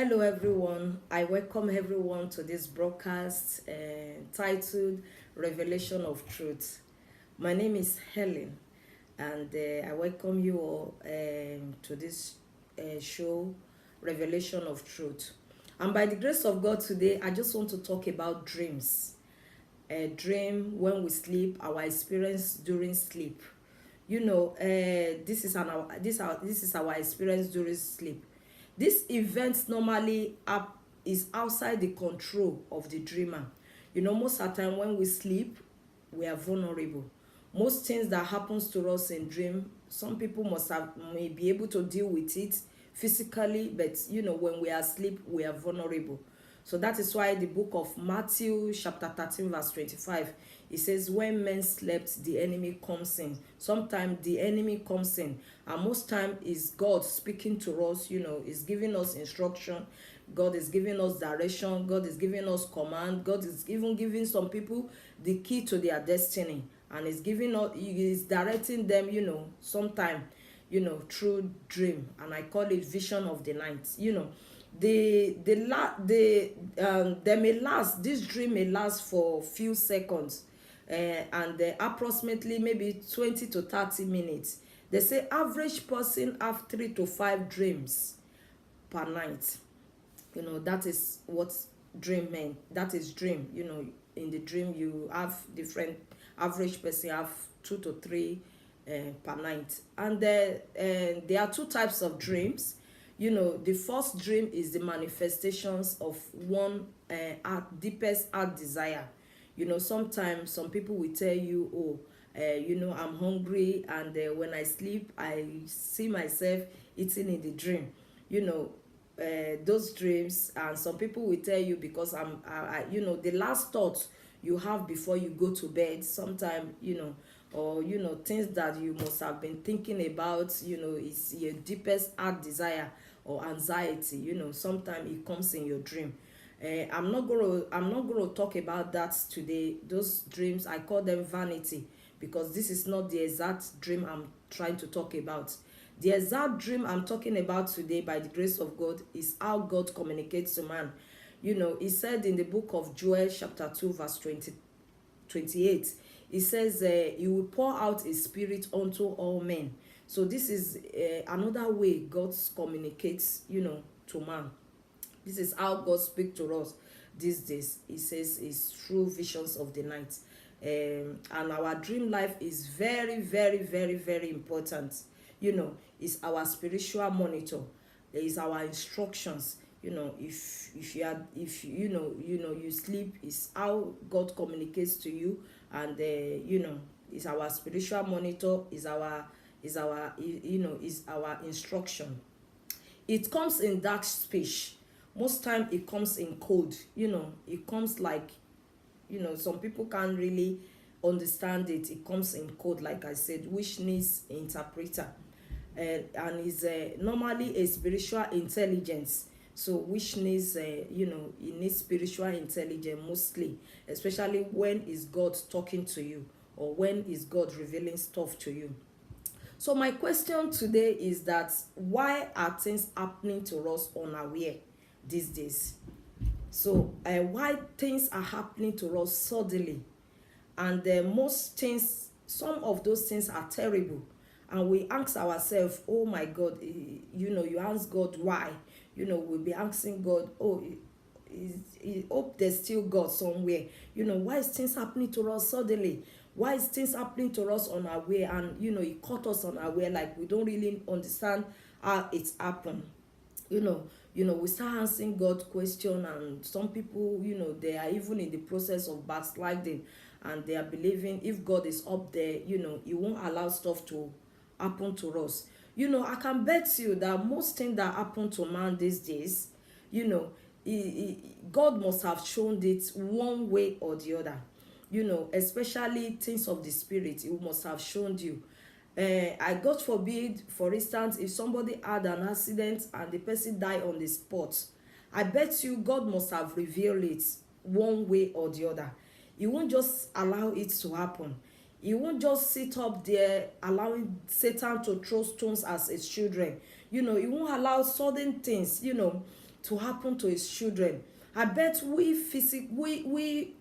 Hello, everyone. I welcome everyone to this broadcast titled Revelation of Truth. My name is Helen, and I welcome you all to this show, Revelation of Truth. And by the grace of God, today I just want to talk about dreams. A dream when we sleep, our experience during sleep. This is our experience during sleep. This event normally is outside the control of the dreamer. Most of the time when we sleep, we are vulnerable. Most things that happens to us in dream, some people may be able to deal with it physically, but when we are asleep, we are vulnerable. So that is why the book of Matthew chapter 13 verse 25, it says, when men slept, the enemy comes in. Sometimes the enemy comes in, and most time is God speaking to us, is giving us instruction. God is giving us direction. God is giving us command. God is even giving some people the key to their destiny, and he is directing them, sometime, through dream, and I call it vision of the night. They may last, this dream may last for few seconds, and approximately maybe 20 to 30 minutes. They say average person have 3 to 5 dreams per night. That is what dream meant. That is dream. In the dream you have different, average person have 2 to 3 per night. And there are 2 types of dreams. The first dream is the manifestations of one deepest heart desire. Sometimes some people will tell you, oh, I'm hungry, and when I sleep I see myself eating in the dream. Those dreams, and some people will tell you, because the last thought you have before you go to bed, sometime, or things that you must have been thinking about, is your deepest heart desire or anxiety. Sometimes it comes in your dream. I'm not gonna talk about that today. Those dreams, I call them vanity, because this is not the exact dream I'm trying to talk about. The exact dream I'm talking about today, by the grace of God, is how God communicates to man. He said in the book of Joel chapter 2 verse 28, he says, he will pour out his spirit unto all men. So this is another way God communicates, to man. This is how God speaks to us these days. He says it's through visions of the night. And our dream life is very, very, very, very important. It's our spiritual monitor. There is our instructions. If you sleep, is how God communicates to you. And is our spiritual monitor, is our instruction. It comes in dark speech. Most time it comes in code. It comes like, some people can't really understand it. It comes in code, like I said, which needs interpreter. And is normally a spiritual intelligence. So which needs it needs spiritual intelligence mostly, especially when is God talking to you, or when is God revealing stuff to you. So my question today is that, why are things happening to us unaware these days? So why things are happening to us suddenly, and most things, some of those things are terrible, and we ask ourselves, oh my God, you ask God why. We'll be asking God, oh, hope there's still God somewhere. Why is things happening to us suddenly? Why is things happening to us unaware? And it caught us unaware, like we don't really understand how it's happened. We start answering God question, and some people, they are even in the process of backsliding, and they are believing if God is up there, he won't allow stuff to happen to us. I can bet you that most things that happen to man these days, God must have shown it one way or the other. Especially things of the spirit, he must have shown you. I God forbid, for instance, if somebody had an accident and the person died on the spot, I bet you God must have revealed it one way or the other. He won't just allow it to happen. He won't just sit up there allowing Satan to throw stones as his children. He won't allow sudden things, to happen to his children. I bet we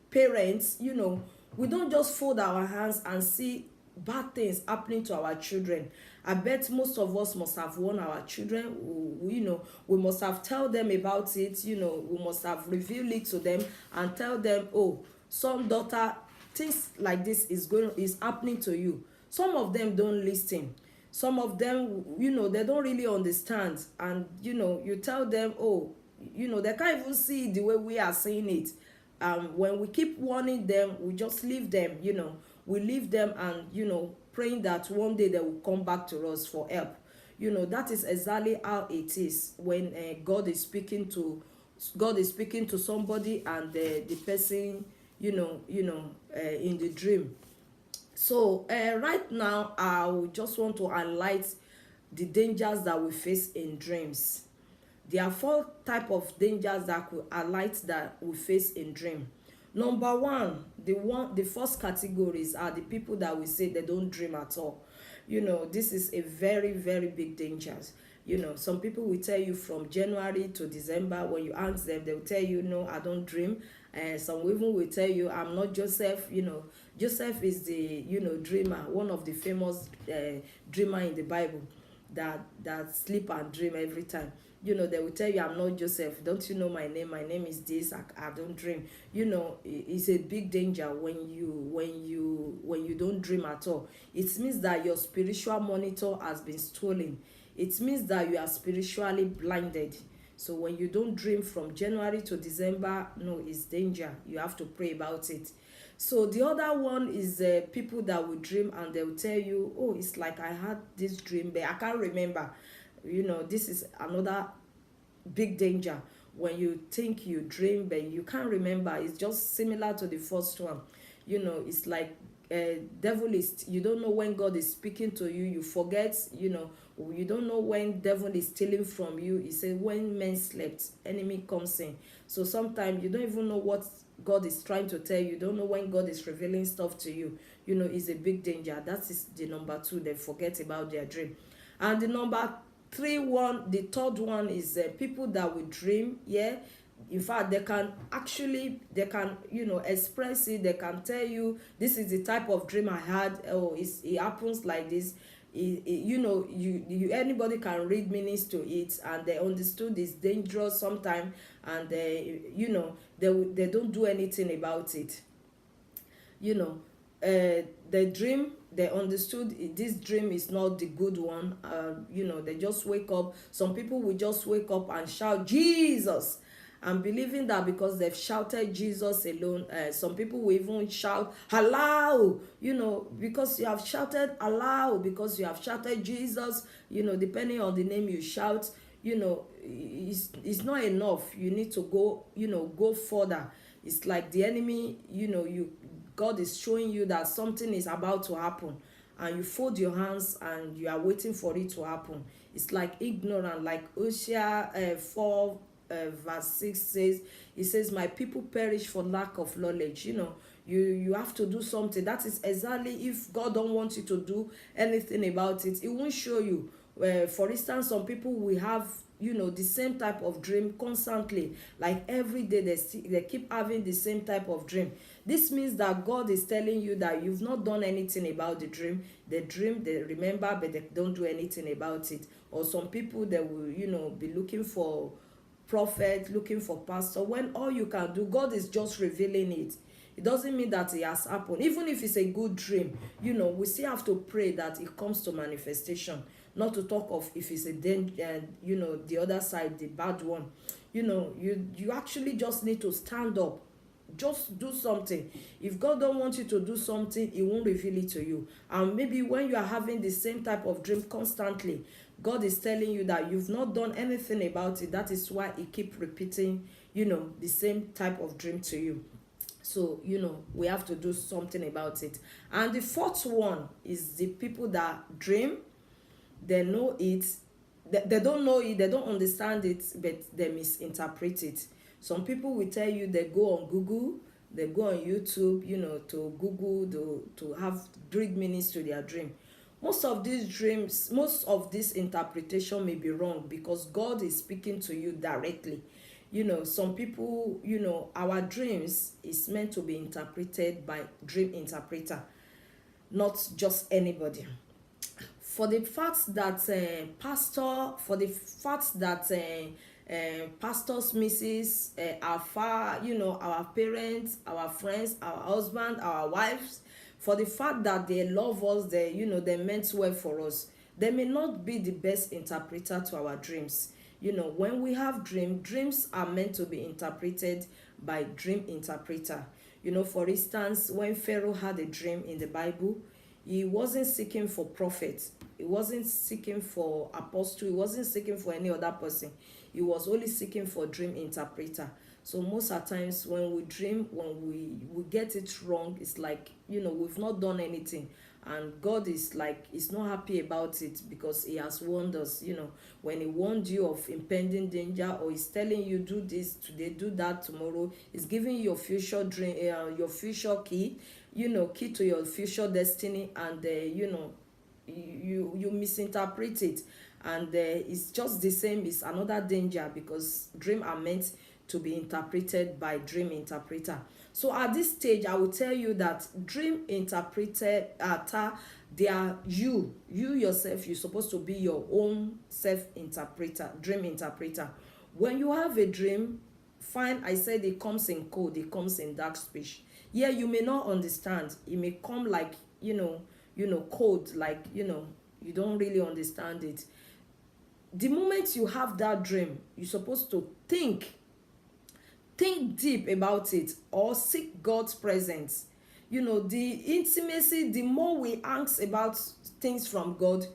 parents, we don't just fold our hands and see bad things happening to our children. I bet most of us must have warned our children. We must have tell them about it. We must have revealed it to them and tell them, oh, son, daughter, things like this is happening to you. Some of them don't listen. Some of them, they don't really understand. And you tell them, oh, they can't even see it the way we are seeing it. When we keep warning them, we just leave them. We leave them, and praying that one day they will come back to us for help. That is exactly how it is when God is speaking to somebody, and the person, in the dream. So right now, I just want to highlight the dangers that we face in dreams. There are 4 type of dangers that could highlight that we face in dream. Number one, the first categories are the people that we say they don't dream at all. This is a very, very big danger. Some people will tell you from January to December. When you ask them, they will tell you, no, I don't dream. Some even will tell you, I'm not Joseph. Joseph is the dreamer, one of the famous dreamer in the Bible that sleep and dream every time. They will tell you, I'm not Joseph. Don't you know my name? My name is this. I don't dream. It's a big danger when you don't dream at all. It means that your spiritual monitor has been stolen. It means that you are spiritually blinded. So when you don't dream from January to December, no, it's danger. You have to pray about it. So the other one is people that will dream and they'll tell you, oh, it's like I had this dream, but I can't remember. This is another big danger. When you think you dream, but you can't remember. It's just similar to the first one. It's like devil is, you don't know when God is speaking to you. You forget, you don't know when devil is stealing from you. He said when men slept, enemy comes in. So sometimes you don't even know what God is trying to tell you. You don't know when God is revealing stuff to you. It's a big danger. That is the number 2. They forget about their dream. And the the third one is people that will dream. In fact, they can express it. They can tell you, this is the type of dream I had. Oh, it happens like this. Anybody can read meanings to it, and they understood it's dangerous sometimes, and they don't do anything about it. The dream, they understood this dream is not the good one. They just wake up. Some people will just wake up and shout Jesus, and believing that because they've shouted Jesus alone, some people will even shout Allah, because you have shouted Allah, because you have shouted Jesus, depending on the name you shout, it's not enough. You need to go further. It's like the enemy, God is showing you that something is about to happen, and you fold your hands and you are waiting for it to happen. It's like ignorant, like Hosea 4 verse 6 says. It says, my people perish for lack of knowledge. You have to do something. That is exactly, if God don't want you to do anything about it, it won't show you. For instance, some people will have the same type of dream constantly, like every day they keep having the same type of dream. This means that God is telling you that you've not done anything about the dream. The dream they remember, but they don't do anything about it. Or some people, they will be looking for prophet, looking for pastor, when all you can do, God is just revealing it. It doesn't mean that it has happened. Even if it's a good dream, we still have to pray that it comes to manifestation. Not to talk of if it's a danger, the other side, the bad one. You actually just need to stand up. Just do something. If God don't want you to do something, he won't reveal it to you. And maybe when you are having the same type of dream constantly, God is telling you that you've not done anything about it. That is why he keep repeating, the same type of dream to you. So, we have to do something about it. And the fourth one is the people that dream. They know it. They don't know it. They don't understand it, but they misinterpret it. Some people will tell you they go on Google, they go on YouTube, to Google to have read meanings to their dream. Most of these dreams, most of this interpretation may be wrong because God is speaking to you directly. Some people, our dreams is meant to be interpreted by dream interpreter, not just anybody. For the fact that pastors misses our far, our parents, our friends, our husband, our wives, for the fact that they love us, they meant well for us, they may not be the best interpreter to our dreams. When we have dreams are meant to be interpreted by dream interpreter. For instance, when Pharaoh had a dream in the Bible, he wasn't seeking for prophets, he wasn't seeking for apostle, he wasn't seeking for any other person, he was only seeking for dream interpreter. So most of times when we dream, when we get it wrong, it's like, we've not done anything, and God is like, he's not happy about it because he has warned us. When he warned you of impending danger, or he's telling you do this today, do that tomorrow, he's giving you your future dream, your future key, key to your future destiny, and you misinterpret it, and it's just the same. It's another danger because dream are meant to be interpreted by dream interpreter. So at this stage, I will tell you that dream interpreter, they are you yourself. You're supposed to be your own self interpreter, dream interpreter. When you have a dream, fine, I said it comes in code, it comes in dark speech. Yeah, you may not understand, it may come like code, like you don't really understand it. The moment you have that dream, you're supposed to think deep about it, or seek God's presence. The intimacy, the more we ask about things from God,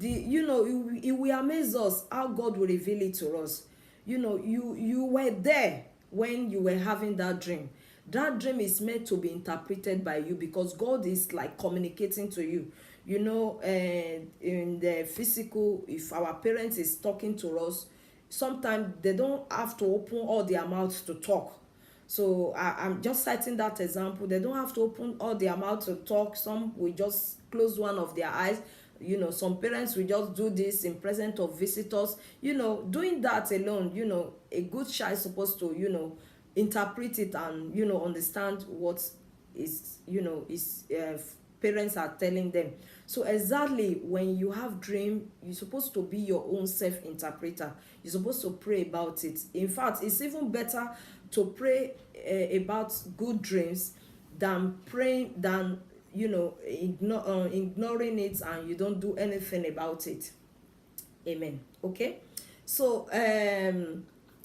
it will amaze us how God will reveal it to us. You were there when you were having that dream. That dream is meant to be interpreted by you because God is like communicating to you. In the physical, if our parents is talking to us, sometimes they don't have to open all their mouths to talk. So I'm just citing that example. They don't have to open all their mouths to talk. Some will just close one of their eyes. Some parents will just do this in presence of visitors. Doing that alone, a good child is supposed to interpret it and understand what is parents are telling them. So exactly, when you have dream, you're supposed to be your own self-interpreter. You're supposed to pray about it. In fact, it's even better to pray about good dreams than praying than ignoring it and you don't do anything about it. Amen. Okay, so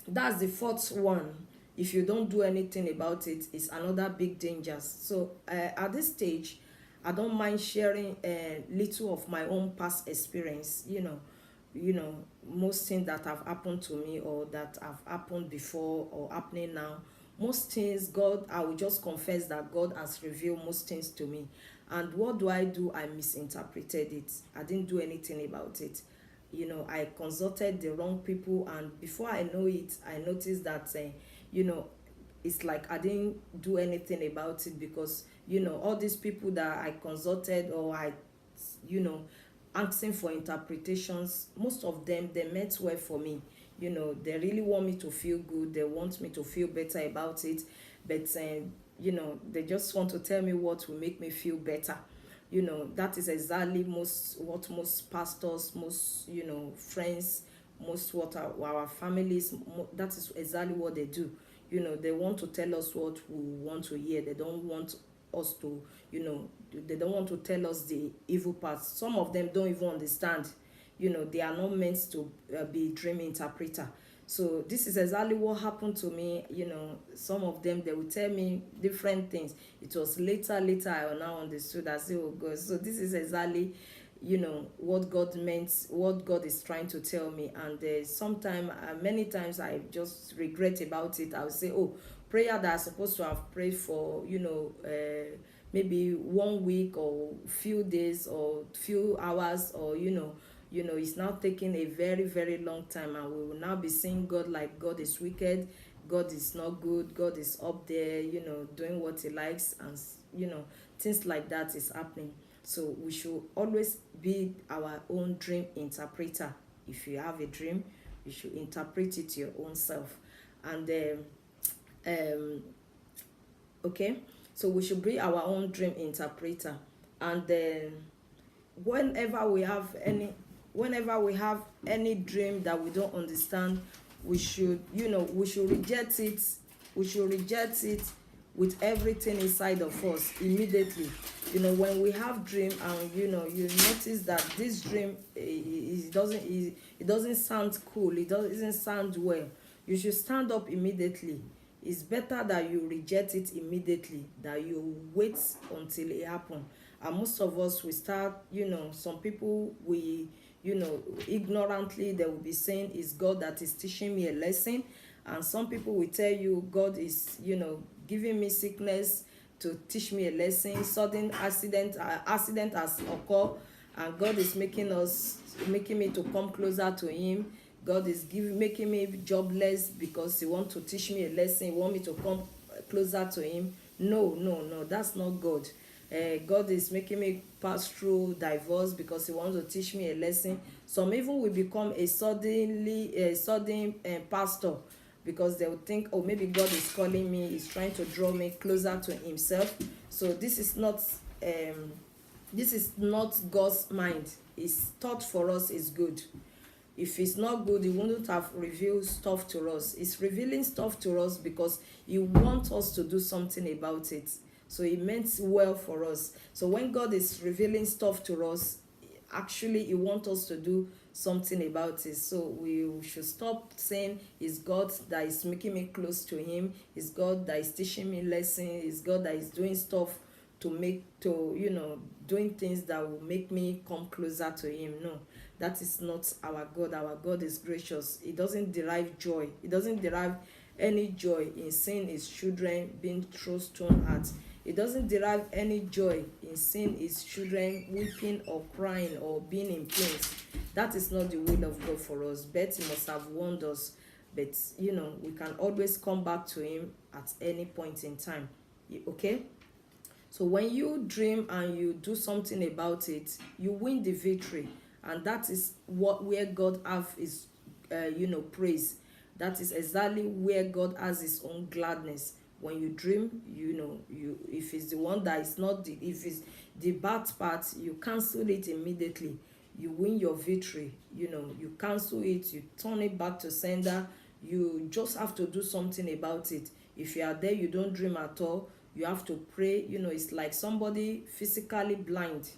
that's the fourth one. If you don't do anything about it, it's another big danger. So at this stage, I don't mind sharing a little of my own past experience. Most things that have happened to me or that have happened before or happening now, most things I will just confess that God has revealed most things to me. And what do? I misinterpreted it. I didn't do anything about it. I consulted the wrong people, and before I know it, I noticed that it's like I didn't do anything about it because all these people that I consulted, or I asking for interpretations, most of them, they meant well for me. They really want me to feel good, they want me to feel better about it, but they just want to tell me what will make me feel better. That is exactly what most pastors, most friends, most what our families, that is exactly what they do. They want to tell us what we want to hear. They don't want us to, they don't want to tell us the evil parts. Some of them don't even understand. They are not meant to be dream interpreter. So this is exactly what happened to me. Some of them, they will tell me different things. It was later I now understood. I say, oh God. So this is exactly what God meant, what God is trying to tell me. And sometimes, many times, I just regret about it. I will say, oh, prayer that I'm supposed to have prayed for maybe 1 week or few days or few hours, or it's now taking a very, very long time, and we will now be seeing God like God is wicked, God is not good, God is up there doing what he likes, and things like that is happening. So we should always be our own dream interpreter. If you have a dream, you should interpret it your own self. And um okay, so we should be our own dream interpreter. And then whenever we have any whenever we have any dream that we don't understand, we should, we should reject it. We should reject it with everything inside of us immediately. When we have dream, and you notice that this dream, it doesn't sound cool, it doesn't sound well, you should stand up immediately. It's better that you reject it immediately than you wait until it happen. And most of us, we start, some people, we, ignorantly, they will be saying, it's God that is teaching me a lesson. And some people will tell you, God is, giving me sickness to teach me a lesson. Sudden accident has occurred, and God is making me to come closer to him. God is making me jobless because he want to teach me a lesson. He want me to come closer to him. No, that's not God. God is making me pass through divorce because he wants to teach me a lesson. Some even will become a sudden pastor, because they will think, oh, maybe God is calling me, he's trying to draw me closer to himself. So this is not God's mind. His thought for us is good. If it's not good, he wouldn't have revealed stuff to us. He's revealing stuff to us because he wants us to do something about it. So he meant well for us. So when God is revealing stuff to us, actually he wants us to do something about it. So we should stop saying it's God that is making me close to him, it's God that is teaching me lessons, it's God that is doing stuff doing things that will make me come closer to him. No, that is not our God. Our God is gracious. He doesn't derive joy. He doesn't derive any joy in seeing his children being thrown stone at. He doesn't derive any joy in seeing his children weeping or crying or being in pain. That is not the will of God for us. But he must have warned us. But we can always come back to him at any point in time. Okay? So when you dream and you do something about it, you win the victory. And that is where God have his praise. That is exactly where God has his own gladness. When you dream, if it's the one that is not if it's the bad part, you cancel it immediately. You win your victory. You cancel it, you turn it back to sender. You just have to do something about it. If you are there, you don't dream at all, you have to pray. It's like somebody physically blind.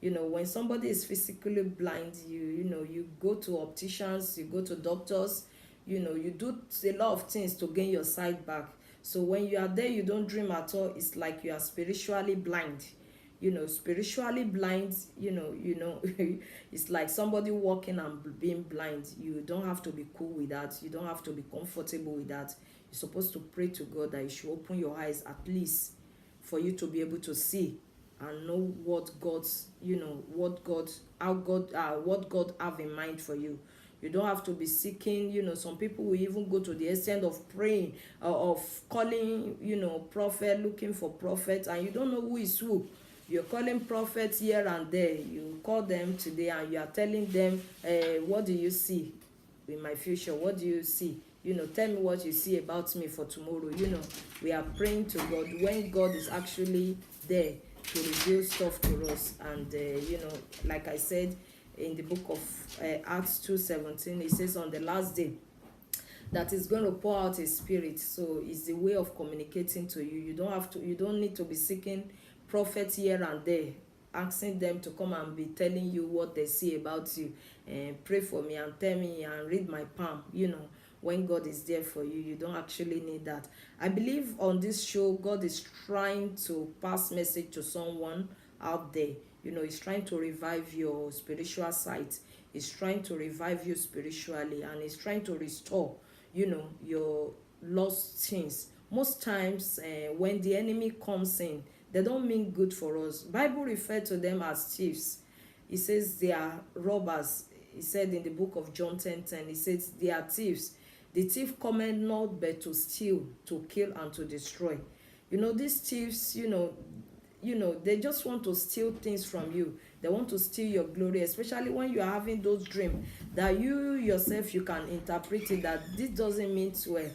When somebody is physically blind, you go to opticians, you go to doctors, you do a lot of things to gain your sight back. So when you are there, you don't dream at all, it's like you are spiritually blind. Spiritually blind, it's like somebody walking and being blind. You don't have to be cool with that, you don't have to be comfortable with that. You're supposed to pray to God that he should open your eyes, at least for you to be able to see and know what God have in mind for you. You don't have to be seeking. Some people will even go to the extent of praying, of calling, prophet, looking for prophets, and you don't know who is who. You're calling prophets here and there. You call them today and you are telling them, what do you see in my future? What do you see? Tell me what you see about me for tomorrow. We are praying to God when God is actually there to reveal stuff to us. And like I said in the book of Acts 2:17, it says on the last day that he's going to pour out his spirit. So it's the way of communicating to you. You don't need to be seeking prophets here and there, asking them to come and be telling you what they see about you, and pray for me and tell me and read my palm. When God is there for you, you don't actually need that. I believe on this show, God is trying to pass message to someone out there. He's trying to revive your spiritual sight. He's trying to revive you spiritually, and he's trying to restore, your lost things. Most times, when the enemy comes in, they don't mean good for us. Bible refers to them as thieves. It says they are robbers. He said in the book of John 10:10, he says they are thieves. The thief cometh not but to steal, to kill, and to destroy. These thieves, they just want to steal things from you. They want to steal your glory, especially when you are having those dreams that you yourself you can interpret it that this doesn't mean well.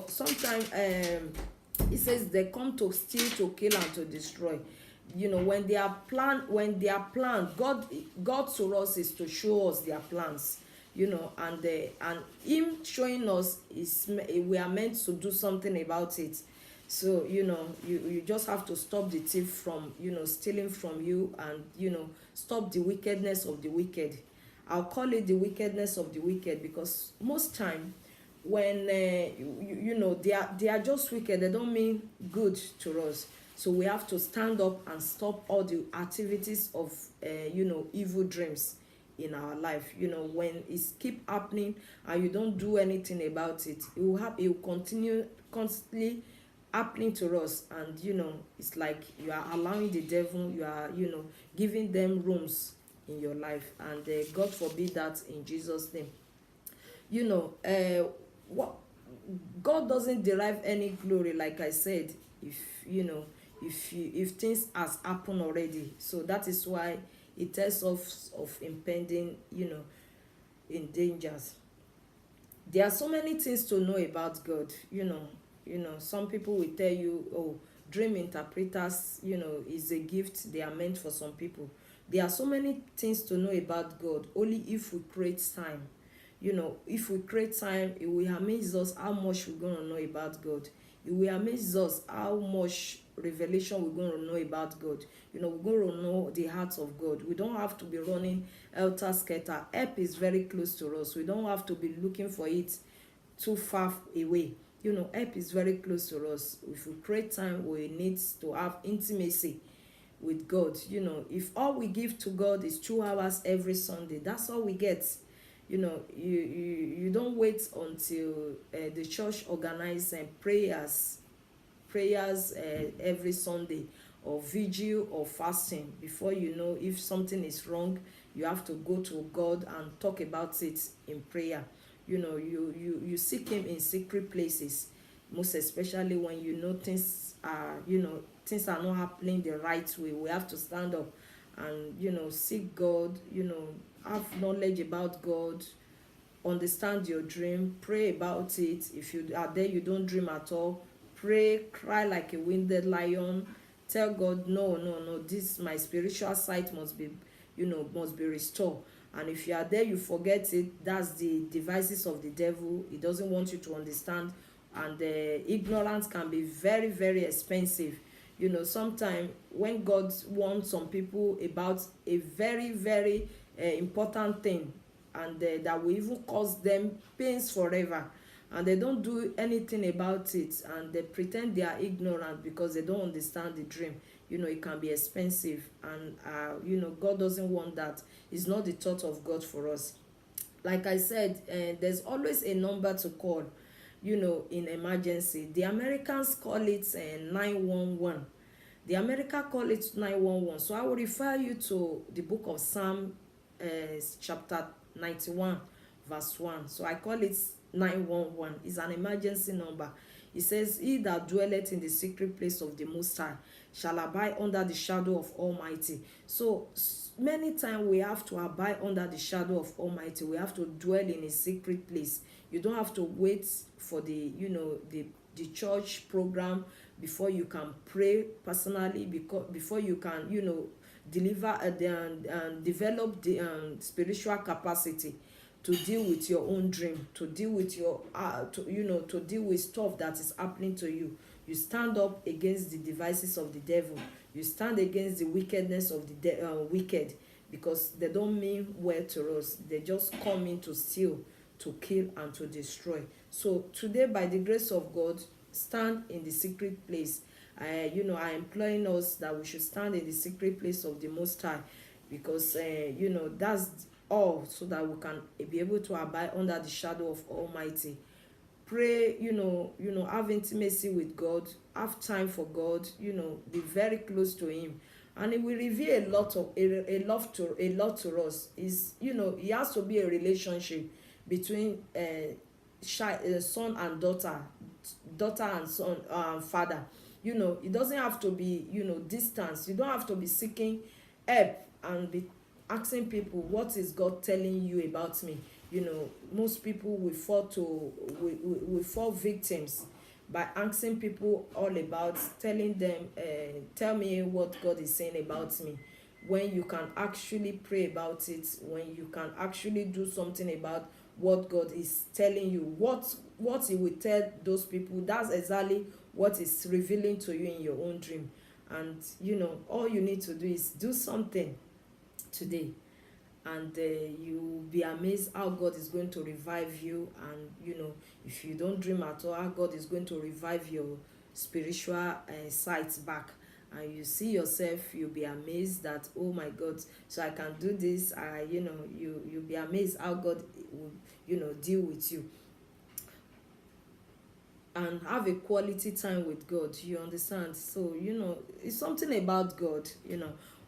Sometimes it says they come to steal, to kill, and to destroy. When they are planned, God to us is to show us their plans. And him showing us is, we are meant to do something about it. So you just have to stop the thief from stealing from you, and stop the wickedness of the wicked. I'll call it the wickedness of the wicked, because most time when they are just wicked, they don't mean good to us. So we have to stand up and stop all the activities of evil dreams in our life. When it's keep happening and you don't do anything about it, it will continue constantly happening to us. And it's like you are allowing the devil, you are giving them rooms in your life. And God forbid that, in Jesus name. What God doesn't derive any glory, like I said, if things has happened already. So that is why it tells us of impending in dangers. There are so many things to know about God. Some people will tell you, oh, dream interpreters is a gift, they are meant for some people. There are so many things to know about God, only if we create time. If we create time, it will amaze us how much we're going to know about God. It will amaze us how much revelation we're going to know about God. We're going to know the heart of God. We don't have to be running helter skelter. Help is very close to us. We don't have to be looking for it too far away. Help is very close to us. If we create time, we need to have intimacy with God. If all we give to God is 2 hours every Sunday, that's all we get. You don't wait until the church organize prayers every Sunday, or vigil or fasting, before you know if something is wrong. You have to go to God and talk about it in prayer. You seek him in secret places, most especially when things are not happening the right way. We have to stand up and seek God, have knowledge about God, understand your dream, pray about it. If you are there, you don't dream at all, pray, cry like a wounded lion, tell God, no, this, my spiritual sight must be restored. And if you are there, you forget it, that's the devices of the devil. He doesn't want you to understand. And ignorance can be very, very expensive. Sometimes when God warns some people about a very, very important thing, and that will even cause them pains forever, and they don't do anything about it, and they pretend they are ignorant because they don't understand the dream, it can be expensive. And God doesn't want that. It's not the thought of God for us. Like I said, there's always a number to call in emergency. The Americans call it 911. The America call it 911. So I will refer you to the book of Psalm chapter 91 verse 1. So I call it 911. It's an emergency number. It says, he that dwelleth in the secret place of the Most High shall abide under the shadow of Almighty. So many times we have to abide under the shadow of Almighty. We have to dwell in a secret place. You don't have to wait for the church program before you can pray personally, before you can deliver develop the spiritual capacity to deal with your own dream, to deal with your to deal with stuff that is happening to you. You stand up against the devices of the devil. You stand against the wickedness of the wicked, because they don't mean well to us. They just come in to steal, to kill, and to destroy. So today, by the grace of God, stand in the secret place. I imploring us that we should stand in the secret place of the Most High, because that's all, so that we can be able to abide under the shadow of Almighty. Pray, have intimacy with God, have time for God, be very close to him, and it will reveal a lot to us. Is it has to be a relationship between son and daughter and son, father. it doesn't have to be, distance. You don't have to be seeking help and be asking people, what is God telling you about me? Most people will fall victims by asking people all about, telling them, tell me what God is saying about me, when you can actually pray about it, when you can actually do something about what God is telling you. What he will tell those people, that's exactly what is revealing to you in your own dream. And all you need to do is do something today, and you'll be amazed how God is going to revive you. And if you don't dream at all, how God is going to revive your spiritual sight back, and you see yourself, you'll be amazed that, oh my God, so I can do this. You'll be amazed how God will deal with you. And have a quality time with God, you understand? So it's something about God.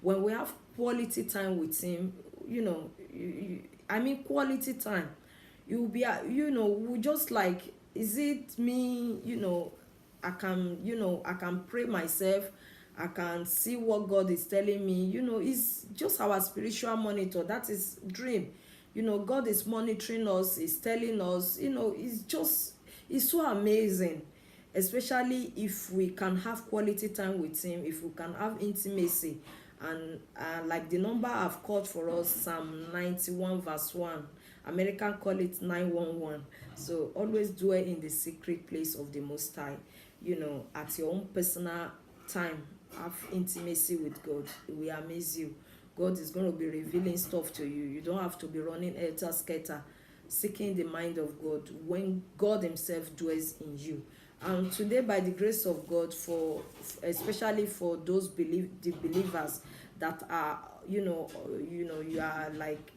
When we have quality time with him, I mean quality time, you'll be we just like, is it me? I can pray myself, I can see what God is telling me. It's just our spiritual monitor. That is dream. God is monitoring us, is telling us. It's so amazing, especially if we can have quality time with him, if we can have intimacy. And like the number I've called for us, Psalm 91 verse 1, American call it 911. So always dwell in the secret place of the Most High. At your own personal time, have intimacy with God. It will amaze you. God is going to be revealing stuff to you. You don't have to be running helter-skelter seeking the mind of God when God himself dwells in you. And today, by the grace of God, especially for those believers that are, you are like,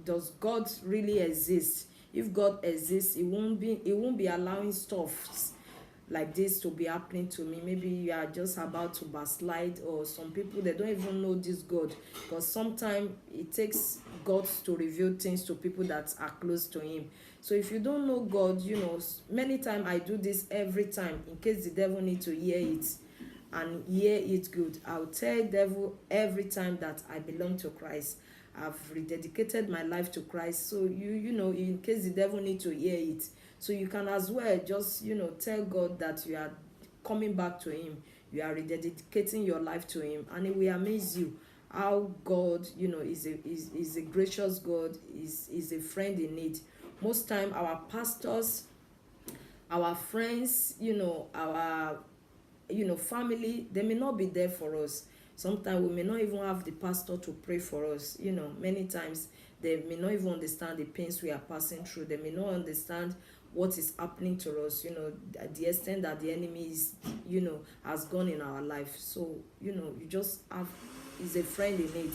does God really exist? If God exists, it won't be allowing stuff like this to be happening to me. Maybe you are just about to backslide, or some people, they don't even know this God, because sometimes it takes God to reveal things to people that are close to him. So if you don't know God, many times I do this every time, in case the devil need to hear it and hear it good. I'll tell devil every time that I belong to Christ. I've rededicated my life to Christ. So in case the devil need to hear it, so you can as well just tell God that you are coming back to him, you are rededicating your life to him, and it will amaze you how God is a gracious God, is a friend in need. Most time our pastors, our friends, our family, they may not be there for us. Sometimes we may not even have the pastor to pray for us. Many times they may not even understand the pains we are passing through. They may not understand what is happening to us, the extent that the enemy is, has gone in our life. So you just have, is a friend in need.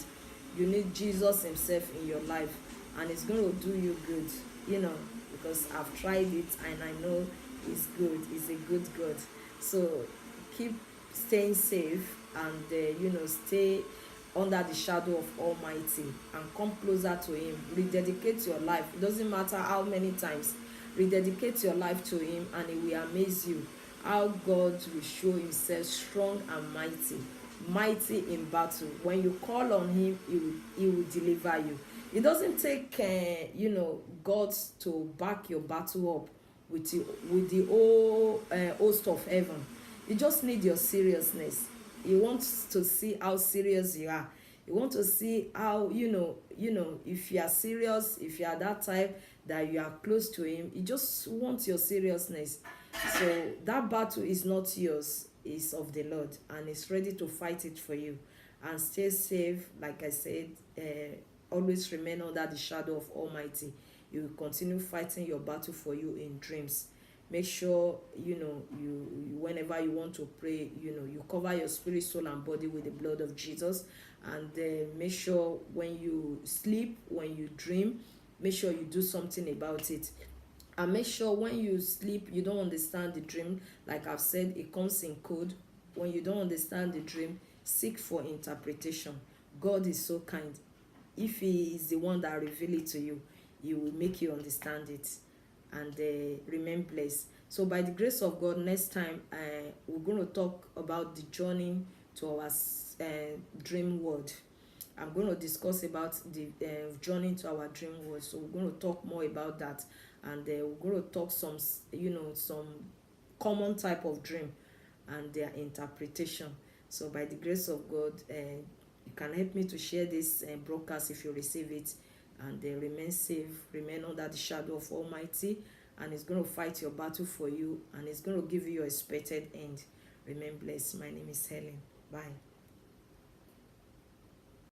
You need Jesus himself in your life, and it's going to do you good, because I've tried it and I know it's good. It's a good God. So keep staying safe, and stay under the shadow of Almighty, and come closer to him. Rededicate your life. It doesn't matter how many times. Rededicate your life to him, and it will amaze you how God will show himself strong and mighty in battle. When you call on him, he will deliver you. It doesn't take God to back your battle up with the whole host of heaven. You just need your seriousness. He wants to see how serious you are. You want to see how if you are serious, if you are that type that you are close to him. He just wants your seriousness. So that battle is not yours, it's of the Lord, and he's ready to fight it for you. And stay safe. Like I said, always remain under the shadow of Almighty. He will continue fighting your battle for you in dreams. Make sure you whenever you want to pray, you cover your spirit, soul and body with the blood of Jesus. And make sure when you sleep, when you dream, make sure you do something about it. And make sure when you sleep, you don't understand the dream. Like I've said, it comes in code. When you don't understand the dream, seek for interpretation. God is so kind. If he is the one that reveals it to you, he will make you understand it. And remain blessed. So by the grace of God, next time we're going to talk about the journey to our dream world. I'm going to discuss about the journey to our dream world. So we're going to talk more about that, and we're going to talk some, some common type of dream and their interpretation. So by the grace of God, you can help me to share this broadcast if you receive it, and remain safe, remain under the shadow of Almighty, and it's going to fight your battle for you, and it's going to give you your expected end. Remain blessed. My name is Helen. Bye.